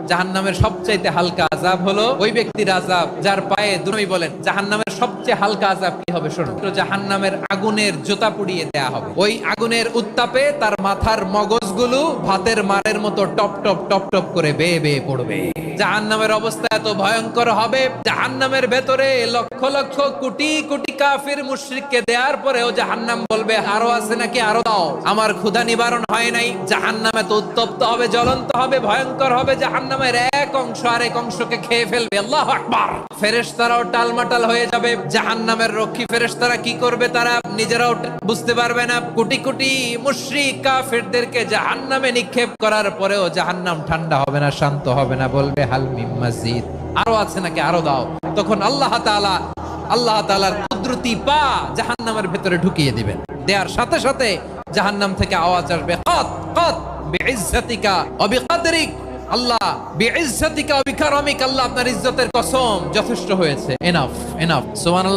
জাহান্নামের সবচাইতে হালকা আযাব হলো ওই ব্যক্তির আযাব যার পায়ে দুনবী বলেন জাহান্নামের সবচেয়ে হালকা আযাব কি হবে শুনুন, তো জাহান্নামের আগুনের জুতা পুড়িয়ে দেয়া হবে। ওই আগুনের উত্তাপে তার মাথার মগজগুলো ভাতের মারের মতো টপ টপ টপ টপ করে বেয়ে বেয়ে পড়বে। জাহান্নামের অবস্থা এত ভয়ঙ্কর হবে, জাহান্নামের ভেতরে লক্ষ লক্ষ কোটি কোটি কাফির মুশরিককে দেওয়ার পরেও জাহান্নাম বলবে আরো আছে নাকি, আরো দাও, আমার ক্ষুধা নিবারণ হয় নাই। জাহান্নাম এত উত্তপ্ত হবে, জ্বলন্ত হবে, ভয়ঙ্কর হবে, জাহান্নামের এক অংশ আরেক অংশকে খেয়ে ফেলবে। আল্লাহু আকবার। ফেরেশতারাও টালমাটাল হয়ে যাবে। জাহান্নামের রক্ষী ফেরেশতারা কি করবে তারা নিজেরাও বুঝতে পারবে না। কোটি কোটি মুশরিক কাফিরদেরকে জাহান্নামে নিক্ষেপ করার পরেও জাহান্নাম ঠান্ডা হবে না, শান্ত হবে না, বলবে হাল মিন মাজিদ, আরো আছে নাকি, আরো দাও। তখন আল্লাহ তাআলার কুদরতি পা জাহান্নামের ভেতরে ঢুকিয়ে দিবেন। দেওয়ার সাথে সাথে জাহান্নাম থেকে আওয়াজ আসবে, কত কত বিইজ্জাতিকা ওয়া বিকদরিক, আল্লাহ বিইজ্জাতিকা ওয়া বিকারামিক, আল্লাহ আপনার ইজ্জতের কসম, যথেষ্ট হয়েছে, এনাফ এনাফ। সুবহানাল্লাহ।